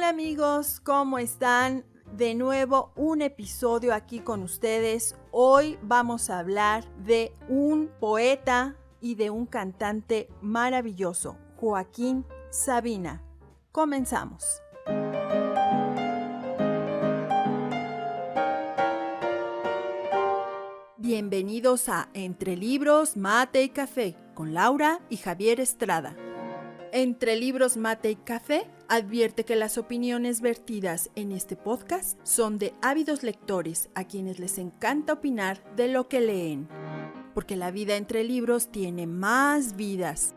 Hola amigos, ¿cómo están? De nuevo un episodio aquí con ustedes. Hoy vamos a hablar de un poeta y de un cantante maravilloso, Joaquín Sabina. Comenzamos. Bienvenidos a Entre Libros, Mate y Café con Laura y Javier Estrada. Entre Libros, Mate y Café advierte que las opiniones vertidas en este podcast son de ávidos lectores a quienes les encanta opinar de lo que leen, porque la vida entre libros tiene más vidas.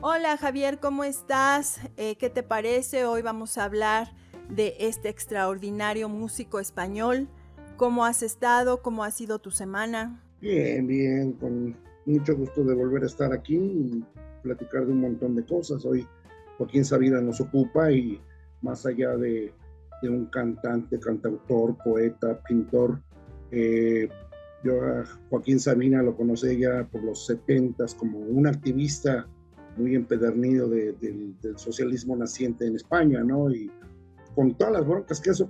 Hola Javier, ¿cómo estás? ¿Qué te parece? Hoy vamos a hablar de este extraordinario músico español. ¿Cómo has estado? ¿Cómo ha sido tu semana? Bien, con mucho gusto de volver a estar aquí y platicar de un montón de cosas. Hoy Joaquín Sabina nos ocupa y más allá de un cantante, cantautor, poeta, pintor, yo a Joaquín Sabina lo conocí ya por los 70s como un activista muy empedernido del socialismo naciente en España, ¿no? Y con todas las broncas que eso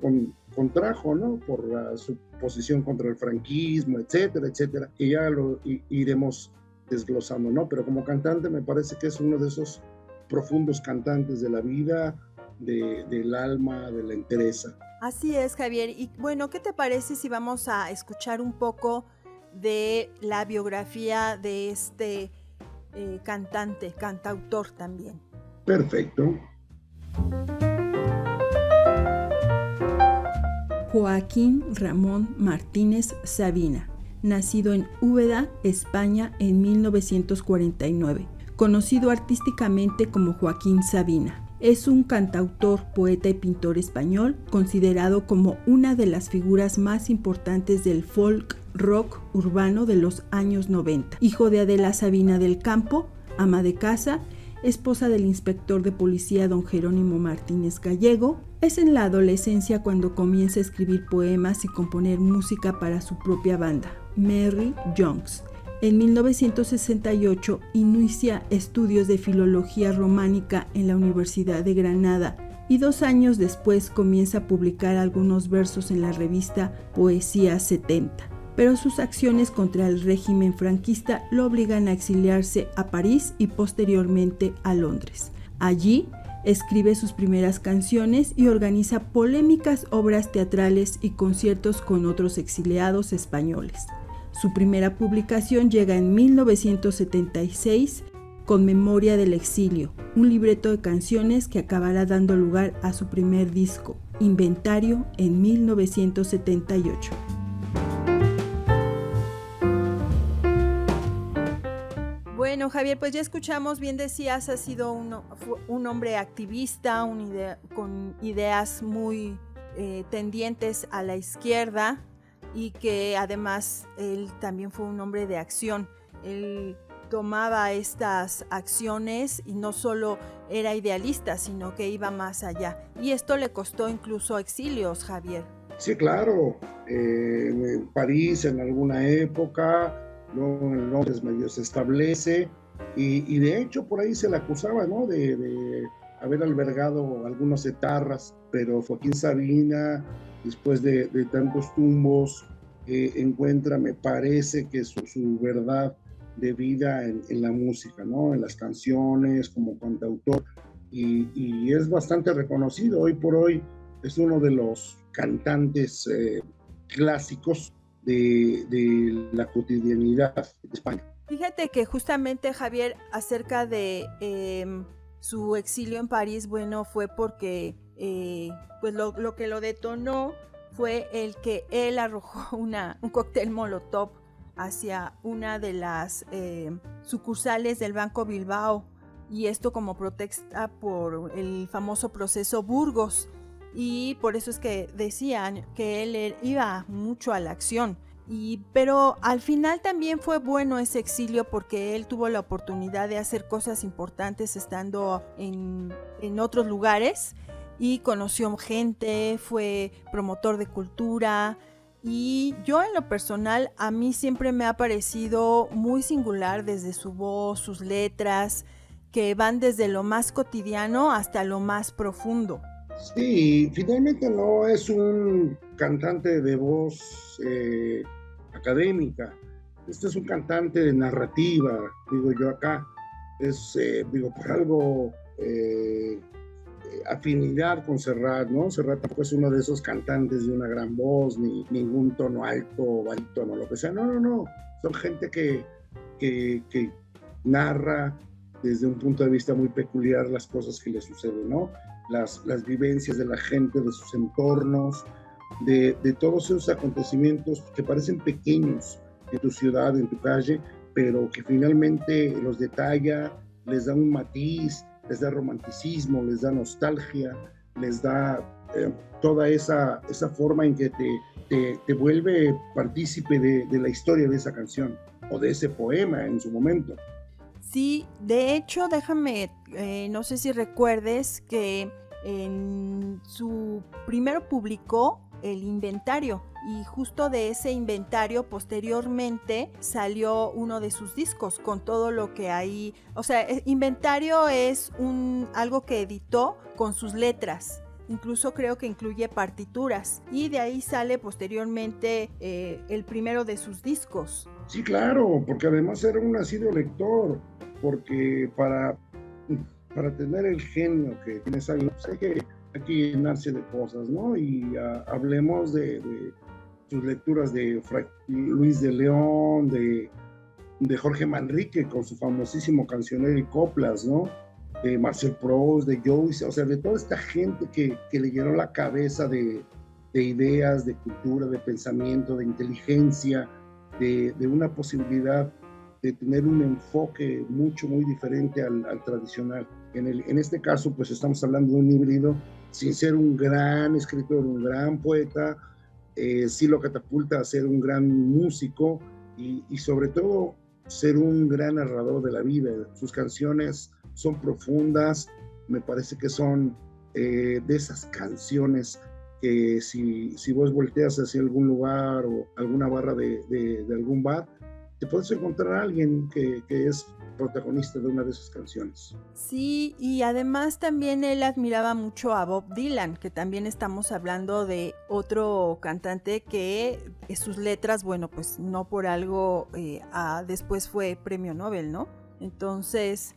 contrajo, ¿no? Por su posición contra el franquismo, etcétera, etcétera, que ya lo iremos desglosando, ¿no? Pero como cantante me parece que es uno de esos profundos cantantes de la vida, del alma, de la entereza. Así es, Javier. Y bueno, ¿qué te parece si vamos a escuchar un poco de la biografía de este cantante, cantautor también? Perfecto. Joaquín Ramón Martínez Sabina, nacido en Úbeda, España en 1949, conocido artísticamente como Joaquín Sabina. Es un cantautor, poeta y pintor español, considerado como una de las figuras más importantes del folk rock urbano de los años 90. Hijo de Adela Sabina del Campo, ama de casa, esposa del inspector de policía don Jerónimo Martínez Gallego. Es en la adolescencia cuando comienza a escribir poemas y componer música para su propia banda, Merry Youngs. En 1968 inicia estudios de filología románica en la Universidad de Granada y 2 años después comienza a publicar algunos versos en la revista Poesía 70. Pero sus acciones contra el régimen franquista lo obligan a exiliarse a París y posteriormente a Londres. Allí escribe sus primeras canciones y organiza polémicas obras teatrales y conciertos con otros exiliados españoles. Su primera publicación llega en 1976 con Memoria del Exilio, un libreto de canciones que acabará dando lugar a su primer disco, Inventario, en 1978. Bueno, Javier, pues ya escuchamos, bien decías, ha sido un hombre activista, con ideas muy tendientes a la izquierda y que además él también fue un hombre de acción. Él tomaba estas acciones y no solo era idealista, sino que iba más allá. Y esto le costó incluso exilios, Javier. Sí, claro. En París en alguna época, luego en Londres medio se establece y de hecho por ahí se le acusaba, ¿no? de haber albergado algunos etarras, pero Joaquín Sabina, después de tantos tumbos, encuentra, me parece que su verdad de vida en la música, ¿no? En las canciones, como cantautor, y es bastante reconocido. Hoy por hoy es uno de los cantantes clásicos de la cotidianidad de España. Fíjate que justamente, Javier, acerca de su exilio en París, bueno, fue porque pues lo que lo detonó fue el que él arrojó un cóctel molotov hacia una de las sucursales del Banco Bilbao, y esto como protesta por el famoso proceso Burgos, y por eso es que decían que él iba mucho a la acción. Pero al final también fue bueno ese exilio porque él tuvo la oportunidad de hacer cosas importantes estando en otros lugares y conoció gente, fue promotor de cultura, Y yo en lo personal, a mí siempre me ha parecido muy singular desde su voz, sus letras, que van desde lo más cotidiano hasta lo más profundo. Sí, finalmente no es un cantante de voz académica. Este es un cantante de narrativa, digo yo acá. Es, digo, por algo, afinidad con Serrat, ¿no? Serrat tampoco es uno de esos cantantes de una gran voz, ni ningún tono alto o barítono, lo que sea. No, no, no. Son gente que narra desde un punto de vista muy peculiar las cosas que le suceden, ¿no? Las vivencias de la gente, de sus entornos, de todos esos acontecimientos que parecen pequeños en tu ciudad, en tu calle, pero que finalmente los detalla, les da un matiz, les da romanticismo, les da nostalgia, les da toda esa forma en que te vuelve partícipe de la historia de esa canción o de ese poema en su momento. Sí, de hecho, déjame, no sé si recuerdes que primero publicó el inventario y justo de ese inventario posteriormente salió uno de sus discos con todo lo que hay, o sea, inventario es algo que editó con sus letras. Incluso creo que incluye partituras y de ahí sale posteriormente el primero de sus discos. Sí, claro, porque además era un nacido lector, porque para tener el genio que tienes ahí, pues hay que llenarse de cosas, ¿no? Y hablemos de sus lecturas de Luis de León, de Jorge Manrique con su famosísimo cancionero y coplas, ¿no? De Marcel Proust, de Joyce, o sea, de toda esta gente que le llenó la cabeza de ideas, de cultura, de pensamiento, de inteligencia, de una posibilidad de tener un enfoque muy diferente al tradicional. En este caso, pues estamos hablando de un híbrido, sin ser un gran escritor, un gran poeta, sí lo catapulta a ser un gran músico y sobre todo ser un gran narrador de la vida. Sus canciones son profundas, me parece que son de esas canciones que si vos volteas hacia algún lugar o alguna barra de algún bar, te puedes encontrar a alguien que es protagonista de una de esas canciones. Sí, y además también él admiraba mucho a Bob Dylan, que también estamos hablando de otro cantante que sus letras, bueno, pues no por algo después fue premio Nobel, ¿no? Entonces,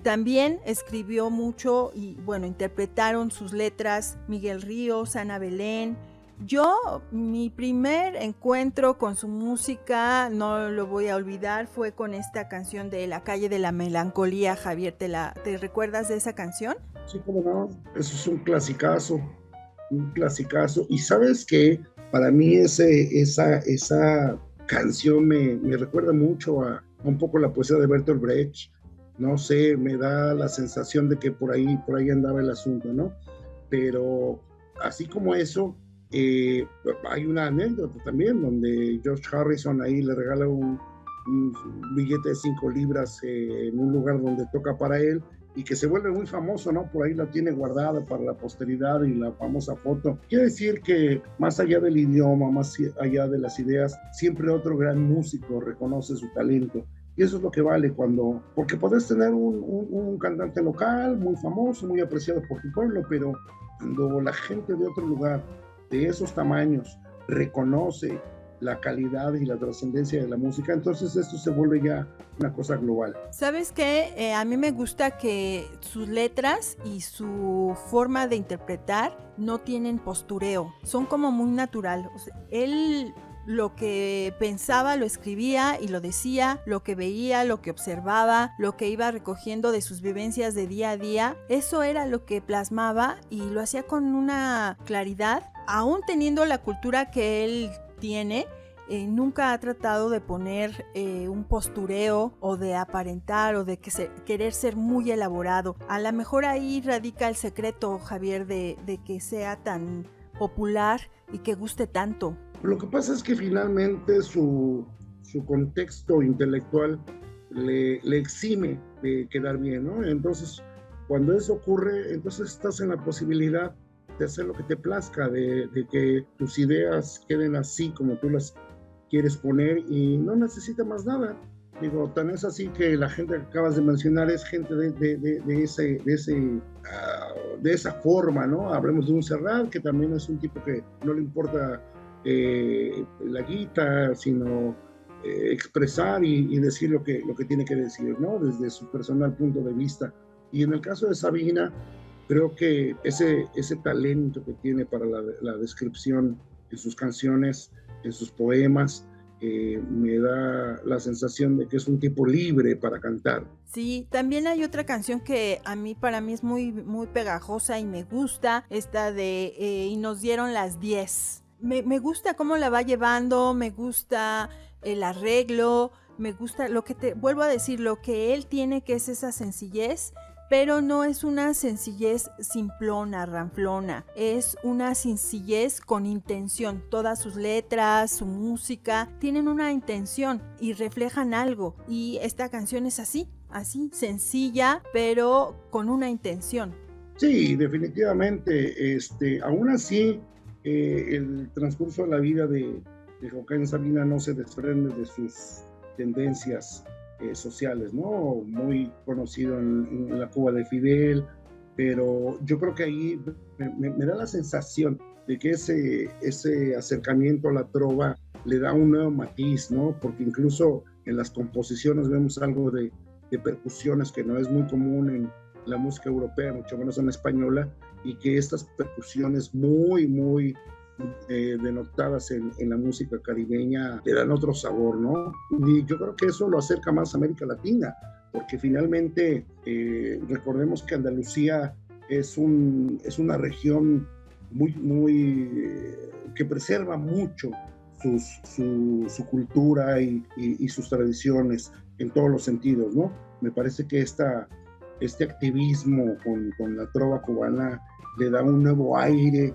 también escribió mucho y bueno, interpretaron sus letras Miguel Ríos, Ana Belén. Yo, mi primer encuentro con su música, no lo voy a olvidar, fue con esta canción de La calle de la melancolía. Javier, ¿te recuerdas de esa canción? Sí, cómo no, eso es un clasicazo. Y sabes que para mí esa canción me recuerda mucho a un poco la poesía de Bertolt Brecht. No sé, me da la sensación de que por ahí andaba el asunto, ¿no? Pero así como eso, hay una anécdota también donde George Harrison ahí le regala un billete de 5 libras en un lugar donde toca para él y que se vuelve muy famoso, ¿no? Por ahí la tiene guardada para la posteridad y la famosa foto. Quiere decir que más allá del idioma, más allá de las ideas, siempre otro gran músico reconoce su talento. Y eso es lo que vale porque puedes tener un cantante local muy famoso, muy apreciado por tu pueblo, pero cuando la gente de otro lugar, de esos tamaños, reconoce la calidad y la trascendencia de la música, entonces esto se vuelve ya una cosa global. ¿Sabes qué? A mí me gusta que sus letras y su forma de interpretar no tienen postureo, son como muy natural. O sea, él lo que pensaba lo escribía y lo decía, lo que veía, lo que observaba, lo que iba recogiendo de sus vivencias de día a día, eso era lo que plasmaba y lo hacía con una claridad, aún teniendo la cultura que él tiene. Nunca ha tratado de poner un postureo o de aparentar o de querer ser muy elaborado. A lo mejor ahí radica el secreto, Javier, de que sea tan popular y que guste tanto. Lo que pasa es que finalmente su contexto intelectual le exime de quedar bien, ¿no? Entonces, cuando eso ocurre, entonces estás en la posibilidad de hacer lo que te plazca, de que tus ideas queden así como tú las quieres poner y no necesita más nada. Digo, tan es así que la gente que acabas de mencionar es gente de esa forma, ¿no? Hablemos de un Serrat, que también es un tipo que no le importa la guita, sino expresar y decir lo que tiene que decir, ¿no? Desde su personal punto de vista. Y en el caso de Sabina, creo que ese talento que tiene para la descripción en sus canciones, en sus poemas, me da la sensación de que es un tipo libre para cantar. Sí, también hay otra canción que para mí es muy, muy pegajosa y me gusta, esta de Y nos dieron las 10. Me gusta cómo la va llevando, me gusta el arreglo, me gusta vuelvo a decir, lo que él tiene, que es esa sencillez, pero no es una sencillez simplona, ranflona, es una sencillez con intención. Todas sus letras, su música, tienen una intención y reflejan algo, y esta canción es así, sencilla, pero con una intención. Sí, definitivamente, aún así, el transcurso de la vida de Joaquín Sabina no se desprende de sus tendencias sociales, ¿no? Muy conocido en la Cuba de Fidel, pero yo creo que ahí me da la sensación de que ese acercamiento a la trova le da un nuevo matiz, ¿no? Porque incluso en las composiciones vemos algo de percusiones que no es muy común en la música europea, mucho menos en la española, y que estas percusiones muy, muy denotadas en la música caribeña le dan otro sabor, ¿no? Y yo creo que eso lo acerca más a América Latina, porque finalmente recordemos que Andalucía es una región que preserva mucho su cultura y sus tradiciones en todos los sentidos, ¿no? Me parece que este activismo con la trova cubana le da un nuevo aire,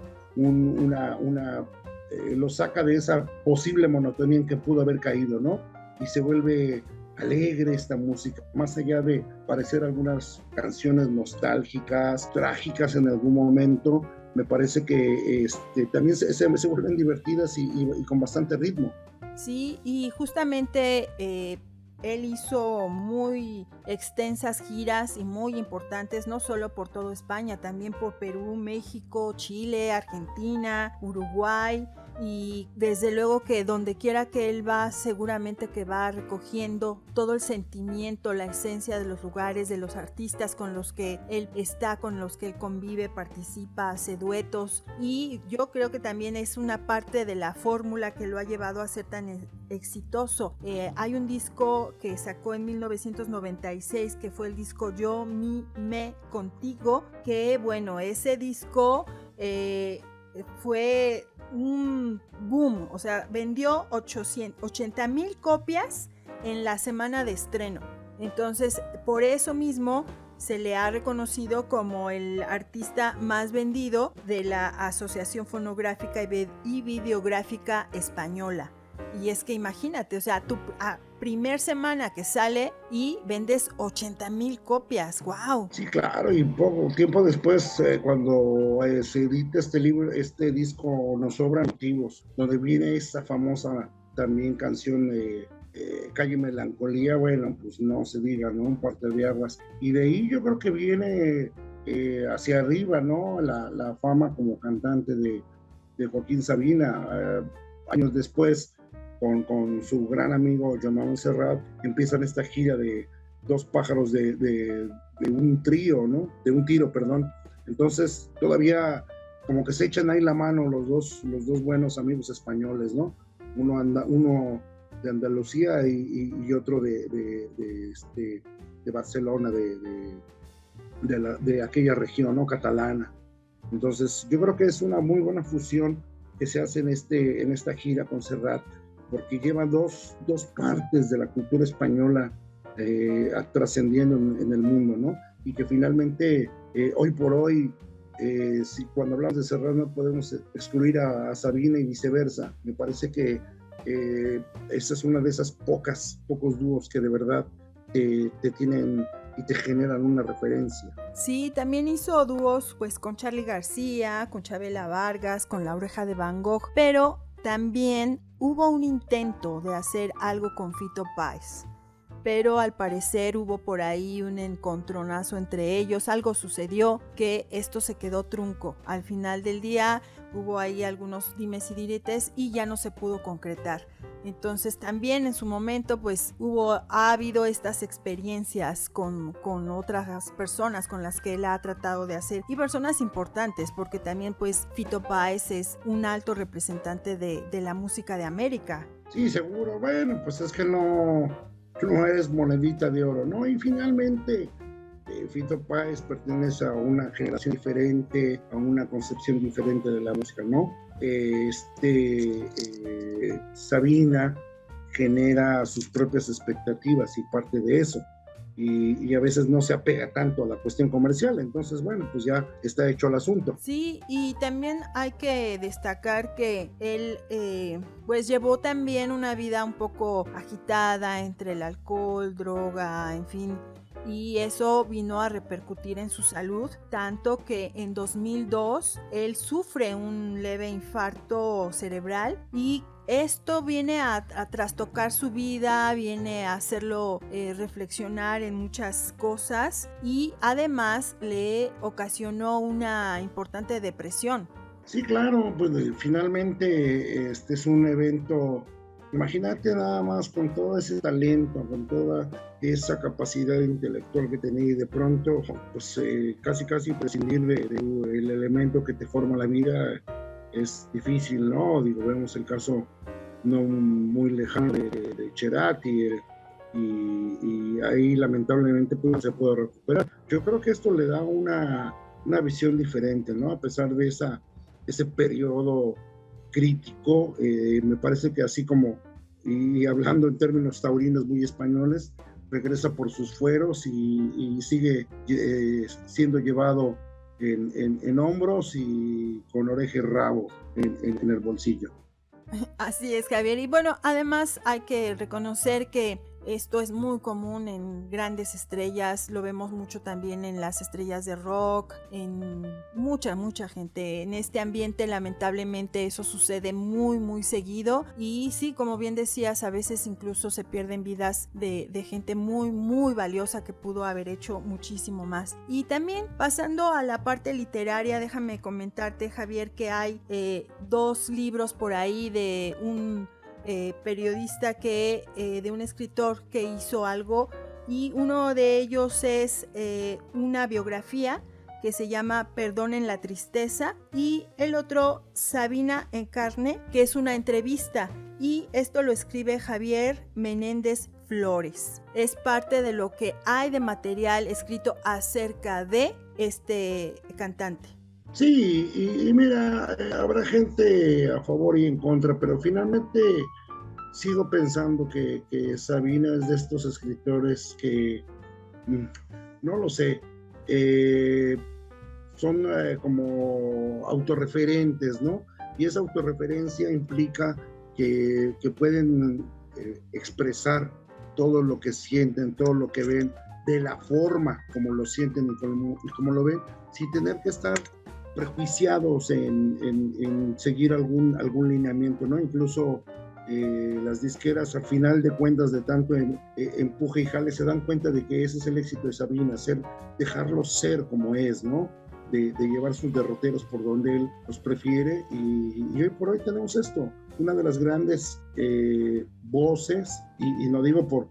lo saca de esa posible monotonía en que pudo haber caído, ¿no? Y se vuelve alegre esta música, más allá de parecer algunas canciones nostálgicas, trágicas en algún momento, me parece que también se vuelven divertidas y con bastante ritmo. Sí, y justamente él hizo muy extensas giras y muy importantes, no solo por toda España, también por Perú, México, Chile, Argentina, Uruguay, y desde luego que donde quiera que él va, seguramente que va recogiendo todo el sentimiento, la esencia de los lugares, de los artistas con los que él está, con los que él convive, participa, hace duetos, y yo creo que también es una parte de la fórmula que lo ha llevado a ser tan exitoso. Hay un disco que sacó en 1996 que fue el disco Yo, Mi, Me, Contigo, que bueno, ese disco fue un boom, o sea, vendió 80,000 copias en la semana de estreno. Entonces, por eso mismo se le ha reconocido como el artista más vendido de la Asociación Fonográfica y Videográfica Española. Y es que imagínate, o sea, tu primer semana que sale y vendes 80,000 copias, ¡wow! Sí, claro, y poco tiempo después, cuando se edita este disco Nos Sobran Motivos, donde viene esta famosa también canción de Calle Melancolía, bueno, pues no se diga, ¿no? Un parteaguas. Y de ahí yo creo que viene hacia arriba, ¿no? La fama como cantante de Joaquín Sabina. Años después, con su gran amigo Joan Serrat, empiezan esta gira de dos pájaros de un trío, ¿no? De un tiro, perdón. Entonces, todavía como que se echan ahí la mano los dos buenos amigos españoles, ¿no? Uno de Andalucía y otro de Barcelona, de aquella región, ¿no? Catalana. Entonces, yo creo que es una muy buena fusión que se hace en esta gira con Serrat, porque lleva dos partes de la cultura española trascendiendo en el mundo, ¿no? Y que finalmente, hoy por hoy, cuando hablamos de Serrat no podemos excluir a Sabina y viceversa. Me parece que esta es una de esas pocos dúos que de verdad te tienen y te generan una referencia. Sí, también hizo dúos pues con Charly García, con Chabela Vargas, con La Oreja de Van Gogh, pero también hubo un intento de hacer algo con Fito Páez, pero al parecer hubo por ahí un encontronazo entre ellos, algo sucedió que esto se quedó trunco. Al final del día hubo ahí algunos dimes y diretes y ya no se pudo concretar. Entonces también en su momento pues ha habido estas experiencias con otras personas con las que él ha tratado de hacer, y personas importantes, porque también pues Fito Páez es un alto representante de la música de América. Sí, seguro. Bueno, pues es que no es monedita de oro, ¿no? Y finalmente Fito Páez pertenece a una generación diferente, a una concepción diferente de la música, ¿no? Sabina genera sus propias expectativas y parte de eso. Y a veces no se apega tanto a la cuestión comercial, entonces bueno, pues ya está hecho el asunto. Sí, y también hay que destacar que él pues llevó también una vida un poco agitada entre el alcohol, droga, en fin, y eso vino a repercutir en su salud, tanto que en 2002 él sufre un leve infarto cerebral, y esto viene a trastocar su vida, viene a hacerlo reflexionar en muchas cosas, y además le ocasionó una importante depresión. Sí, claro, pues finalmente este es un evento, imagínate nada más con todo ese talento, con toda esa capacidad intelectual que tenía, y de pronto pues casi prescindir del elemento que te forma la vida es difícil, ¿no? Digo, vemos el caso no muy lejano de Cerati, y ahí lamentablemente pues, no se puede recuperar. Yo creo que esto le da una visión diferente, ¿no? A pesar de ese periodo crítico, me parece que así como, y hablando en términos taurinos muy españoles, regresa por sus fueros y sigue siendo llevado en hombros y con oreja y rabo en el bolsillo. Así es, Javier. Y bueno, además hay que reconocer que esto es muy común en grandes estrellas, lo vemos mucho también en las estrellas de rock, en mucha gente. En este ambiente lamentablemente eso sucede muy seguido, y sí, como bien decías, a veces incluso se pierden vidas de gente muy valiosa que pudo haber hecho muchísimo más. Y también pasando a la parte literaria, déjame comentarte, Javier, que hay 2 libros por ahí de un periodista de un escritor que hizo algo, y uno de ellos es una biografía que se llama Perdonen la tristeza, y el otro Sabina en carne, que es una entrevista, y esto lo escribe Javier Menéndez Flores. Es parte de lo que hay de material escrito acerca de este cantante. Sí, y mira, habrá gente a favor y en contra, pero finalmente sigo pensando que Sabina es de estos escritores que, no lo sé, son como autorreferentes, ¿no? Y esa autorreferencia implica que pueden expresar todo lo que sienten, todo lo que ven, de la forma como lo sienten y como lo ven, sin tener que estar prejuiciados en seguir algún lineamiento, ¿no? Incluso las disqueras, al final de cuentas, de tanto empuje y jale, se dan cuenta de que ese es el éxito de Sabina, dejarlo ser como es, ¿no? De llevar sus derroteros por donde él los prefiere, y hoy por hoy tenemos esto, una de las grandes voces, y no digo por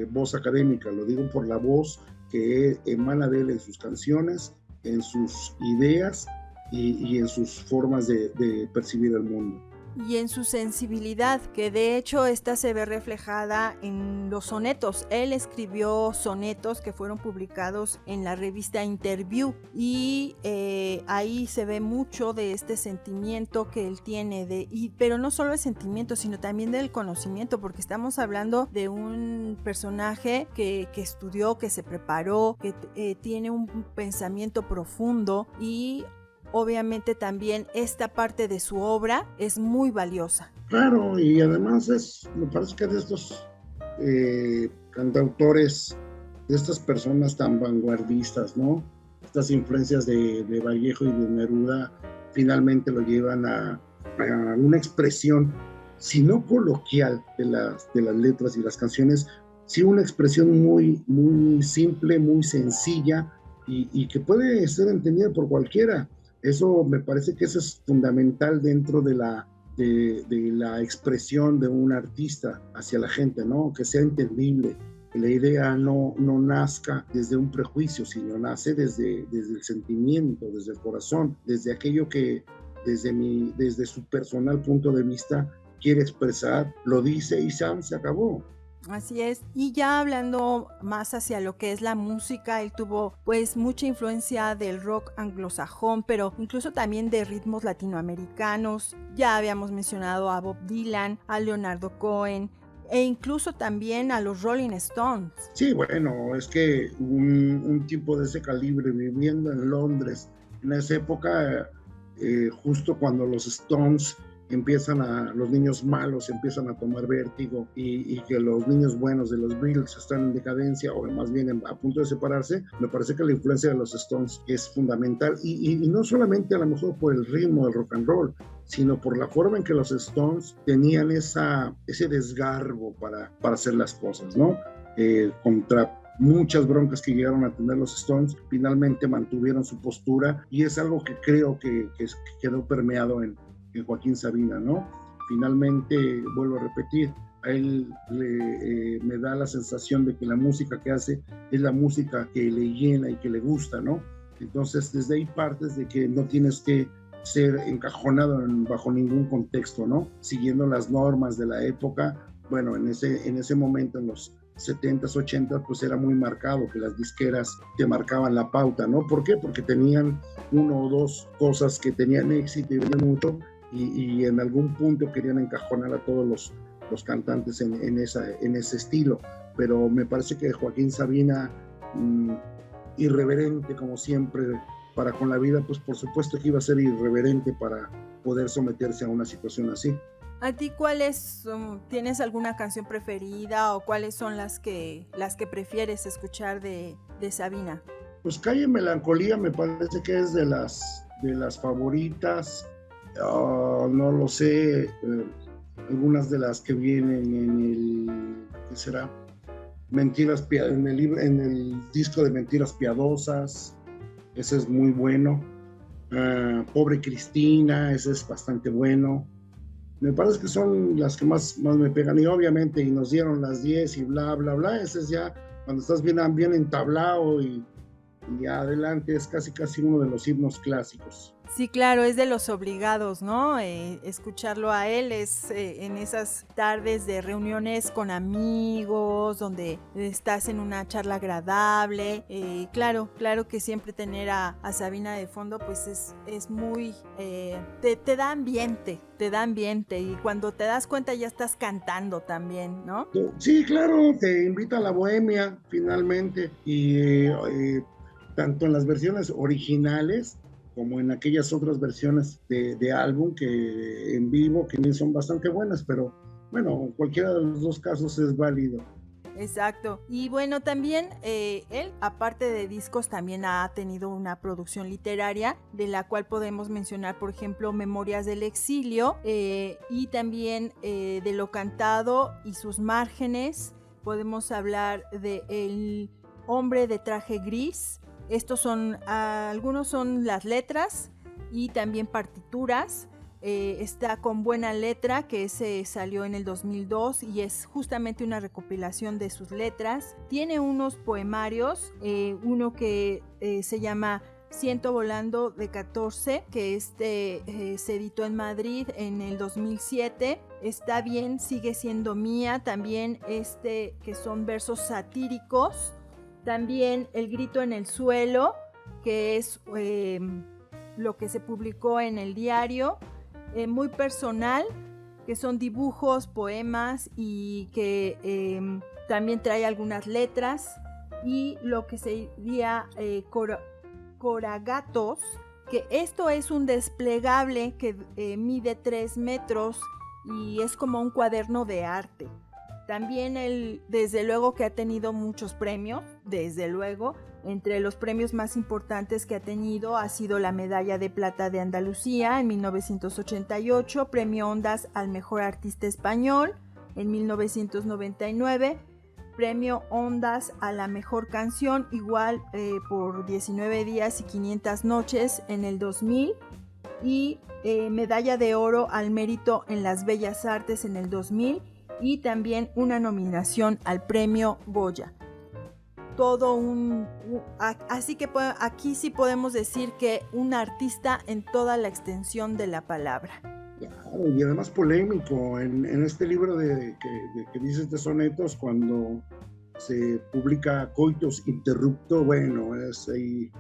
voz académica, lo digo por la voz que emana de él en sus canciones, en sus ideas y en sus formas de percibir el mundo. Y en su sensibilidad, que de hecho esta se ve reflejada en los sonetos. Él escribió sonetos que fueron publicados en la revista Interview, y ahí se ve mucho de este sentimiento que él tiene, pero no solo el sentimiento, sino también del conocimiento, porque estamos hablando de un personaje que estudió, que se preparó, que tiene un pensamiento profundo, y obviamente también esta parte de su obra es muy valiosa. Claro, y además me parece que de estos cantautores estas personas tan vanguardistas, ¿no? Estas influencias de Vallejo y de Neruda finalmente lo llevan a una expresión, si no coloquial de las letras y las canciones, sí una expresión muy, muy simple, muy sencilla y que puede ser entendida por cualquiera. Eso me parece que eso es fundamental dentro de la expresión de un artista hacia la gente, ¿no? Que sea entendible, que la idea no nazca desde un prejuicio, sino nace desde el sentimiento, desde el corazón, desde aquello que desde su personal punto de vista quiere expresar, lo dice y se acabó. Así es, y ya hablando más hacia lo que es la música, él tuvo pues mucha influencia del rock anglosajón, pero incluso también de ritmos latinoamericanos. Ya habíamos mencionado a Bob Dylan, a Leonardo Cohen e incluso también a los Rolling Stones. Sí, bueno, es que un tipo de ese calibre viviendo en Londres en esa época, justo cuando los Stones los niños malos empiezan a tomar vértigo y que los niños buenos de los Beatles están en decadencia o más bien a punto de separarse, me parece que la influencia de los Stones es fundamental y no solamente a lo mejor por el ritmo del rock and roll, sino por la forma en que los Stones tenían ese desgarbo para hacer las cosas, ¿no? Contra muchas broncas que llegaron a tener los Stones, finalmente mantuvieron su postura y es algo que creo que quedó permeado en Joaquín Sabina, ¿no? Finalmente, vuelvo a repetir, a él me da la sensación de que la música que hace es la música que le llena y que le gusta, ¿no? Entonces, desde ahí partes de que no tienes que ser encajonado bajo ningún contexto, ¿no? Siguiendo las normas de la época. Bueno, en ese momento, en los 70s, 80s, pues era muy marcado que las disqueras te marcaban la pauta, ¿no? ¿Por qué? Porque tenían uno o dos cosas que tenían éxito y vendían mucho y en algún punto querían encajonar a todos los cantantes en ese estilo. Pero me parece que Joaquín Sabina, irreverente como siempre para con la vida, pues por supuesto que iba a ser irreverente para poder someterse a una situación así. ¿A ti tienes alguna canción preferida o cuáles son las que prefieres escuchar de Sabina? Pues Calle Melancolía me parece que es de las favoritas. No lo sé, algunas de las que vienen ¿qué será? En el disco de Mentiras Piadosas, ese es muy bueno. Pobre Cristina, ese es bastante bueno. Me parece que son las que más me pegan y obviamente y nos dieron las 10 y bla, bla, bla, ese es ya cuando estás bien entablado y adelante, es casi uno de los himnos clásicos. Sí, claro, es de los obligados, ¿no? Escucharlo a él es en esas tardes de reuniones con amigos, donde estás en una charla agradable. Claro que siempre tener a Sabina de fondo, pues es muy... te da ambiente, y cuando te das cuenta ya estás cantando también, ¿no? Sí, claro, te invita a la bohemia, finalmente, y tanto en las versiones originales como en aquellas otras versiones de álbum que en vivo, que también son bastante buenas, pero bueno, cualquiera de los dos casos es válido. Exacto. Y bueno, también él, aparte de discos, también ha tenido una producción literaria, de la cual podemos mencionar, por ejemplo, Memorias del Exilio, y también de Lo Cantado y sus Márgenes. Podemos hablar de El Hombre de Traje Gris. Estos algunos son las letras y también partituras. Está Con Buena Letra, que ese salió en el 2002 y es justamente una recopilación de sus letras. Tiene unos poemarios, uno que se llama Siento Volando de 14, que se editó en Madrid en el 2007. Está Bien, Sigue Siendo Mía, también que son versos satíricos. También El Grito en el Suelo, que es lo que se publicó en el diario. Muy personal, que son dibujos, poemas y que también trae algunas letras. Y lo que sería Coragatos, que esto es un desplegable que mide 3 metros y es como un cuaderno de arte. También él, desde luego que ha tenido muchos premios, desde luego. Entre los premios más importantes que ha tenido ha sido la Medalla de Plata de Andalucía en 1988, Premio Ondas al Mejor Artista Español en 1999, Premio Ondas a la Mejor Canción, igual por 19 días y 500 noches en el 2000, y Medalla de Oro al Mérito en las Bellas Artes en el 2000, y también una nominación al Premio Goya. Así que aquí sí podemos decir que un artista en toda la extensión de la palabra. Claro, y además polémico. En este libro que dices de sonetos, cuando se publica Coitus Interrupto, bueno, es ahí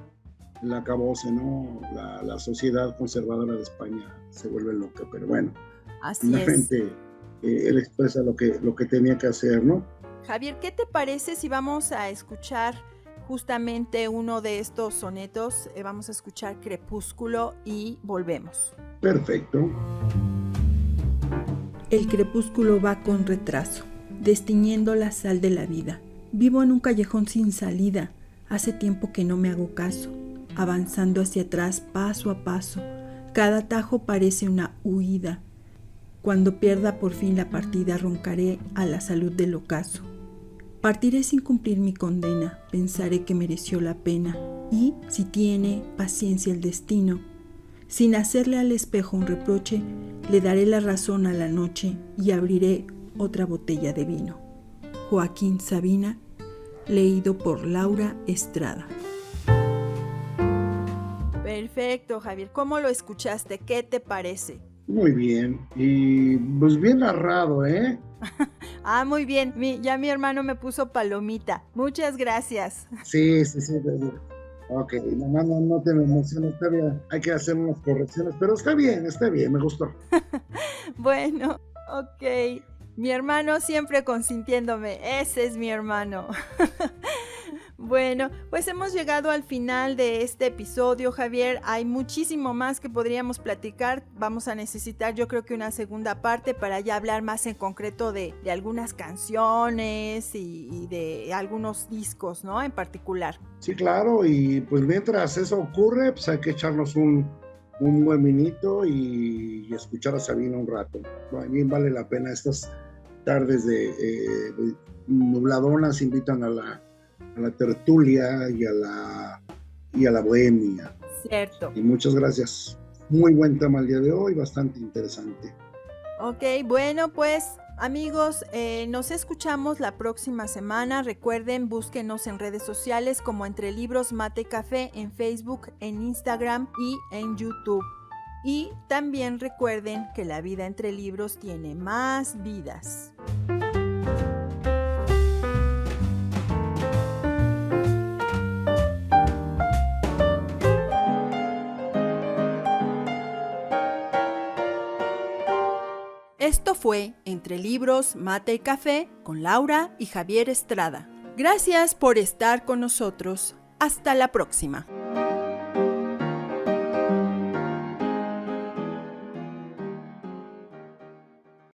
el acabose, ¿no? La sociedad conservadora de España se vuelve loca, pero bueno, finalmente él expresa lo que tenía que hacer, ¿no? Javier, ¿qué te parece si vamos a escuchar justamente uno de estos sonetos? Vamos a escuchar Crepúsculo y volvemos. Perfecto. El crepúsculo va con retraso, destiñendo la sal de la vida. Vivo en un callejón sin salida, hace tiempo que no me hago caso, avanzando hacia atrás paso a paso. Cada tajo parece una huida. Cuando pierda por fin la partida, roncaré a la salud del ocaso. Partiré sin cumplir mi condena, pensaré que mereció la pena, y, si tiene paciencia el destino, sin hacerle al espejo un reproche, le daré la razón a la noche y abriré otra botella de vino. Joaquín Sabina, leído por Laura Estrada. Perfecto, Javier. ¿Cómo lo escuchaste? ¿Qué te parece? Muy bien. Y pues bien narrado, ¿eh? Muy bien. Ya mi hermano me puso palomita. Muchas gracias. Sí. Ok, no te emociones, todavía hay que hacer unas correcciones, pero está bien, me gustó. Bueno, ok. Mi hermano siempre consintiéndome, ese es mi hermano. Bueno, pues hemos llegado al final de este episodio, Javier. Hay muchísimo más que podríamos platicar. Vamos a necesitar, yo creo que una segunda parte para ya hablar más en concreto de algunas canciones y de algunos discos, ¿no? En particular. Sí, claro, y pues mientras eso ocurre, pues hay que echarnos un buen vinito y escuchar a Sabina un rato. Bien vale la pena. Estas tardes de nubladonas invitan a la tertulia y a la bohemia. Cierto. Y muchas gracias. Muy buen tema el día de hoy, bastante interesante. Ok, bueno, pues amigos, nos escuchamos la próxima semana. Recuerden, búsquenos en redes sociales como Entre Libros Mate y Café, en Facebook, en Instagram y en YouTube. Y también recuerden que la vida entre libros tiene más vidas. Esto fue Entre Libros, Mate y Café con Laura y Javier Estrada. Gracias por estar con nosotros. Hasta la próxima.